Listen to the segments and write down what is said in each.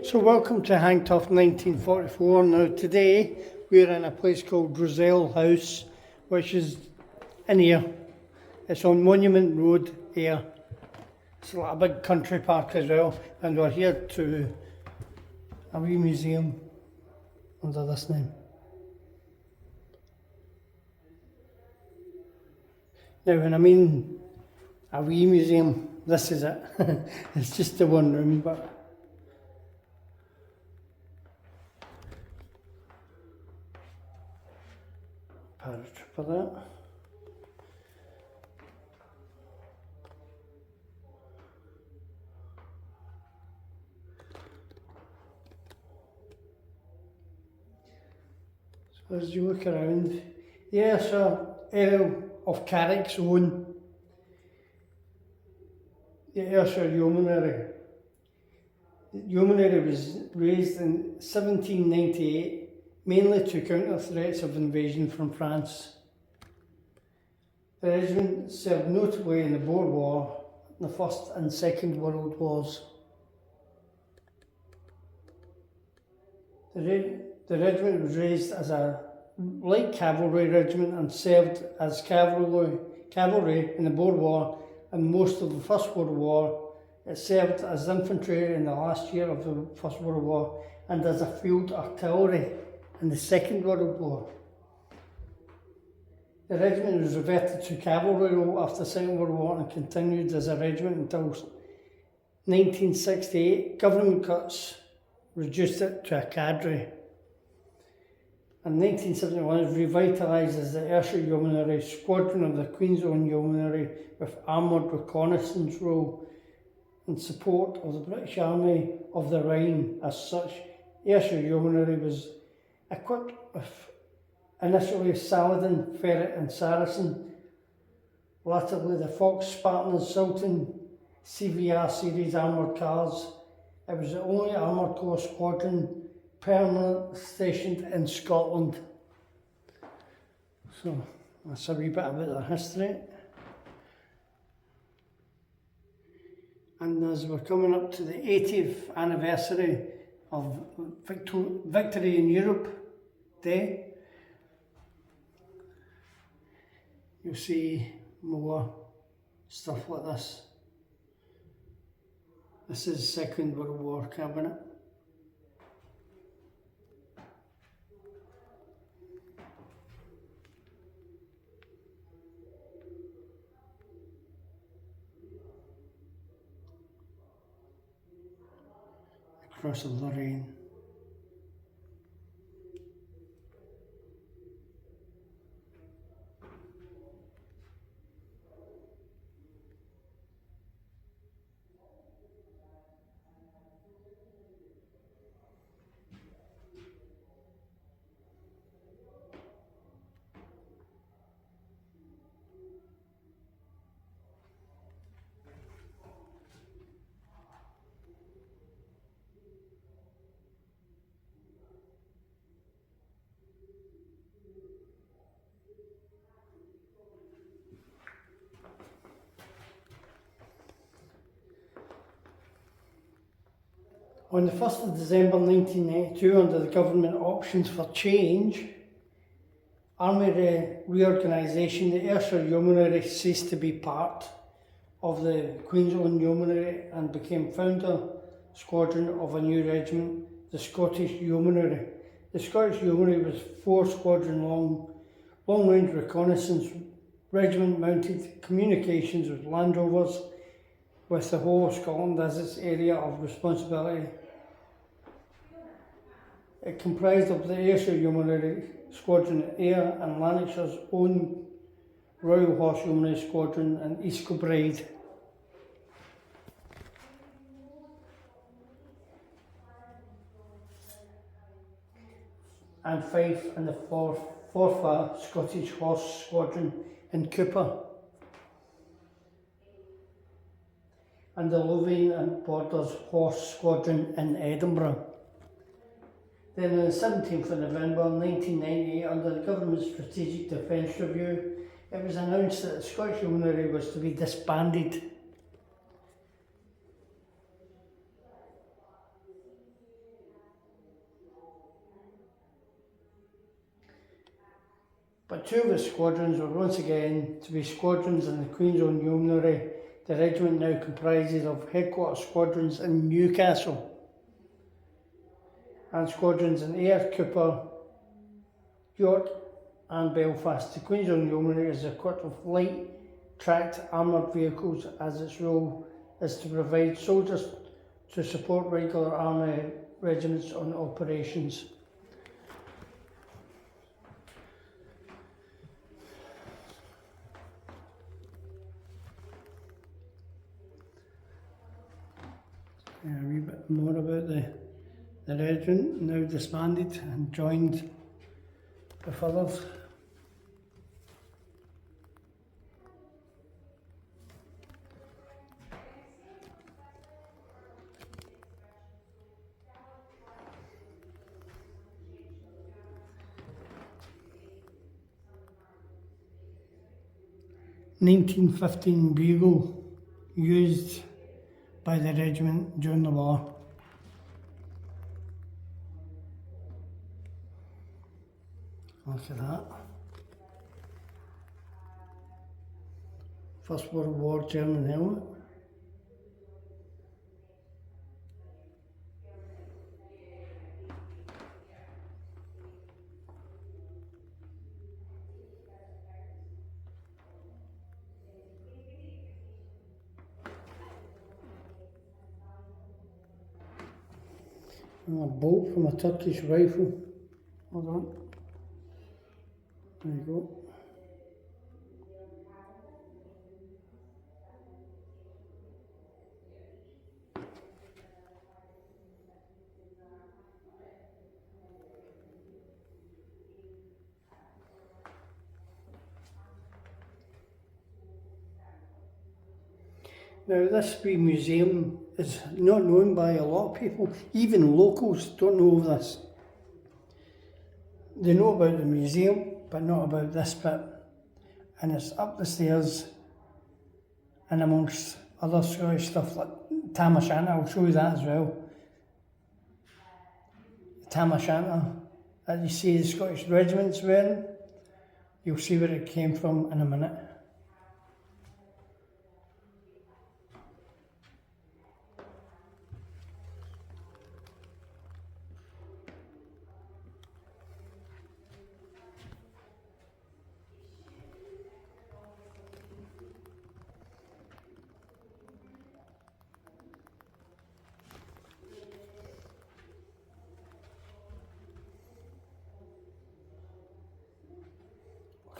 So welcome to Hangtoft 1944. Now today we're in a place called Roselle House, which is in here. It's on Monument Road here. It's like a big country park as well, and we're here to a wee museum under this name. Now when I mean a wee museum, this is it. It's just the one room, but paratrooper there. So as you look around, the Ayrshire area of Carrick's own the Ayrshire Yeomanry. The Yeomanry was raised in 1798 mainly to counter threats of invasion from France. The regiment served notably in the Boer War, the First and Second World Wars. The regiment was raised as a light cavalry regiment and served as cavalry in the Boer War and most of the First World War. It served as infantry in the last year of the First World War and as a field artillery in the Second World War. The regiment was reverted to cavalry role after the Second World War and continued as a regiment until 1968. Government cuts reduced it to a cadre. In 1971 it was revitalised as the Ayrshire Yeomanry, squadron of the Queen's Own Yeomanry with armoured reconnaissance role in support of the British Army of the Rhine. As such, Ayrshire Yeomanry was equipped with initially Saladin, Ferret and Saracen, latterly the Fox, Spartan and Sultan CVR series armoured cars. It was the only armoured corps squadron permanently stationed in Scotland. So that's a wee bit about their history. And as we're coming up to the 80th anniversary of Victory in Europe Day, you'll see more stuff like this. This is Second World War cabinet. Cross of Lorraine. On the 1st of December 1992, under the government options for change, army reorganisation, the Ayrshire Yeomanry ceased to be part of the Queen's Own Yeomanry and became founder squadron of a new regiment, the Scottish Yeomanry. The Scottish Yeomanry was 4 squadron long-range reconnaissance regiment mounted communications with Land Rovers with the whole of Scotland as its area of responsibility. It comprised of the Ayrshire Yeomanry Squadron, Ayr and Lanarkshire's own Royal Horse Yeomanry Squadron and East Kilbride. And Fife and the Forfar Scottish Horse Squadron in Cooper. And the Lothian and Borders Horse Squadron in Edinburgh. Then on the 17th of November 1998, under the government's Strategic Defence Review, it was announced that the Scottish Yeomanry was to be disbanded. But two of the squadrons were once again to be squadrons in the Queen's Own Yeomanry. The regiment now comprises of headquarters squadrons in Newcastle and squadrons in Ayr, Cooper, York and Belfast. The Queen's Own Yeomanry is equipped with light tracked armoured vehicles, as its role is to provide soldiers to support regular army regiments on operations. A wee bit more about the regiment, now disbanded and joined with others. (1915) bugle used by the regiment during the war. Look at that. First World War German helmet. And a bolt from a Turkish rifle. Hold on. There you go. Now this wee museum is not known by a lot of people, even locals don't know of this. They know about the museum, but not about this bit. And it's up the stairs and amongst other Scottish stuff like Tam O'Shanter. I'll show you that as well. Tam O'Shanter that you see the Scottish regiments wearing, you'll see where it came from in a minute.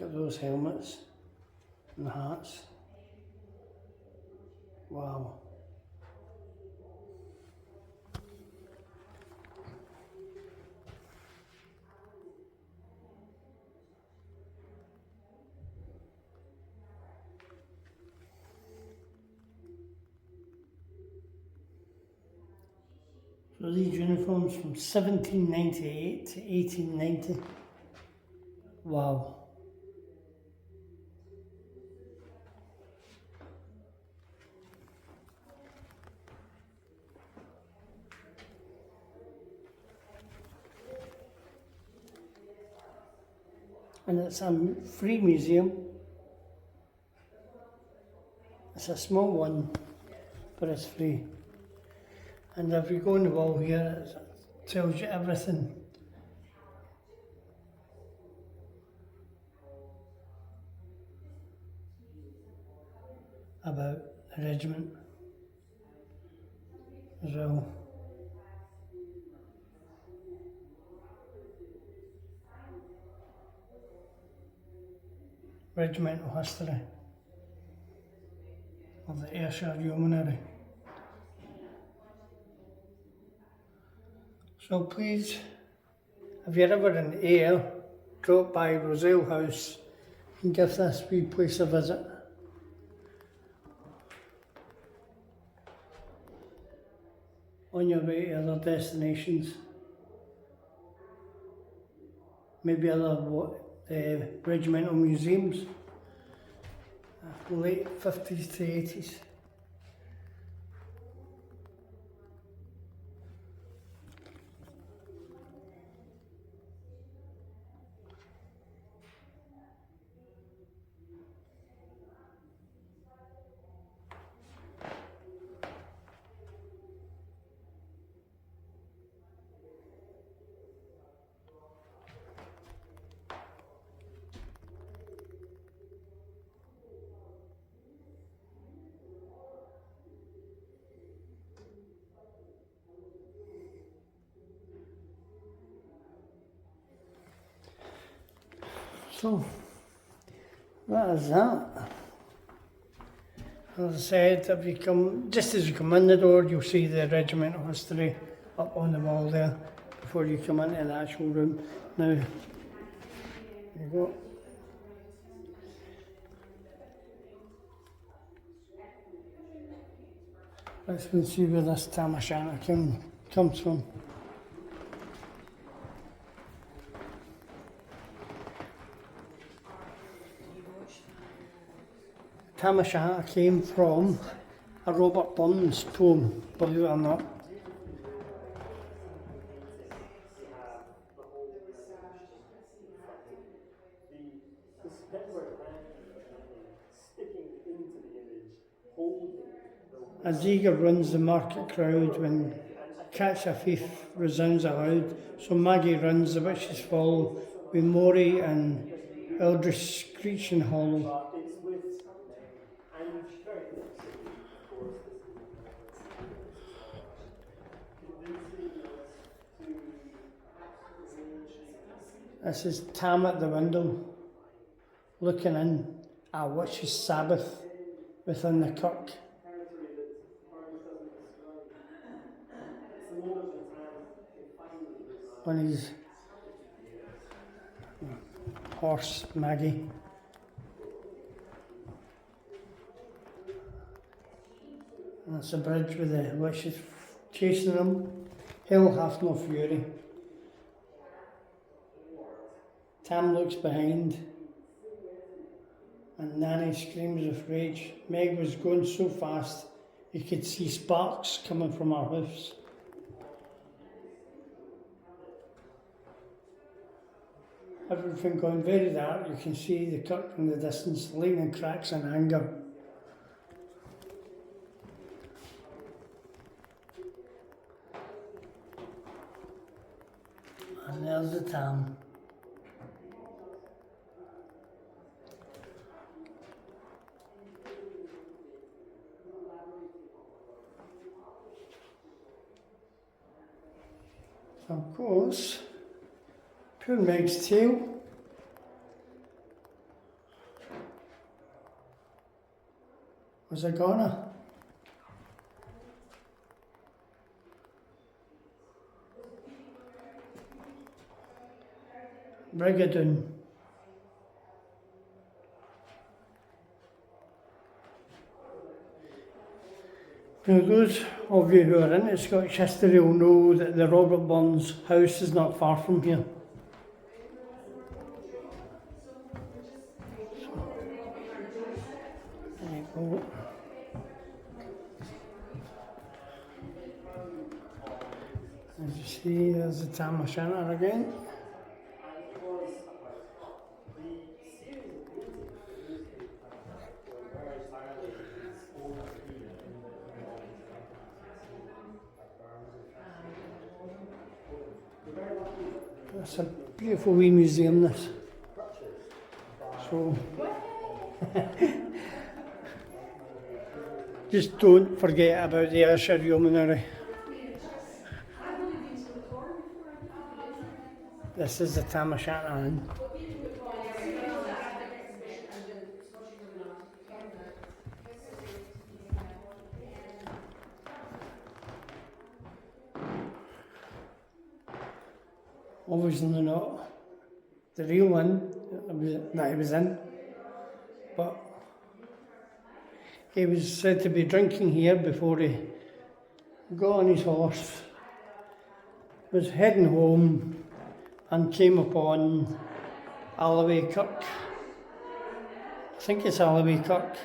Look at those helmets and the hats. Wow. So these uniforms from 1798 to 1890. Wow. And it's a free museum. It's a small one, but it's free. And if you go on the wall here, it tells you everything about the regiment as well. Regimental history of the Ayrshire Yeomanry. So please, if you're ever in Ayr, drop by Roselle House and give this wee place a visit. On your way to other destinations, maybe other regimental museums, late 50s to 80s. So, that is that. As I said, if you come, just as you come in the door, you'll see the regimental history up on the wall there before you come into the actual room. Now, there you go. Let's go and see where this tam o' shanter comes from. Tam o' Shanter came from a Robert Burns poem, believe it or not. As eager runs the market crowd when catch a thief resounds aloud, so Maggie runs, the witches follow, with Maury and Eldridge screeching hollow. This is Tam at the window, looking in at a witch's Sabbath within the kirk. On his horse, Maggie. And that's a bridge with the witches chasing them. Hell hath no fury. Tam looks behind and Nanny screams with rage. Meg was going so fast you could see sparks coming from her hoofs. Everything going very dark, you can see the kirk in the distance, lightning cracks in anger. And there's the Tam. Of course, poor Meg's tail. Was a goner. Brigadoon. Now those of you who are into Scottish history will know that the Robert Burns house is not far from here. There you go. As you see, there's the Tam o' Shanter again. It's a beautiful wee museum, this. So, just don't forget about the Ayrshire Yeomanry. This is the Tam o' Shanter Inn. Obviously not the real one that he was in, but he was said to be drinking here before he got on his horse, was heading home and came upon Alloway Kirk. I think it's Alloway Kirk.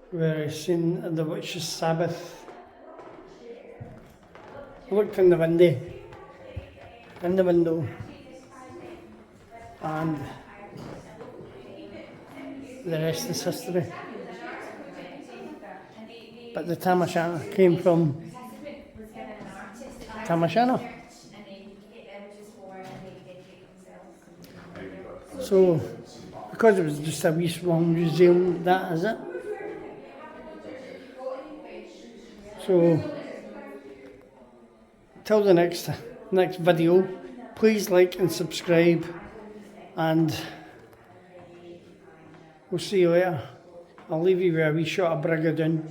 Where he's seen the witch's Sabbath. Looked in the window, and the rest is history. But the Tam o' Shanter came from Tam o' Shanter. So, because it was just a wee small museum, that is it. So, till the next video, please like and subscribe, and we'll see you later. I'll leave you with a wee shot of Brigadoon.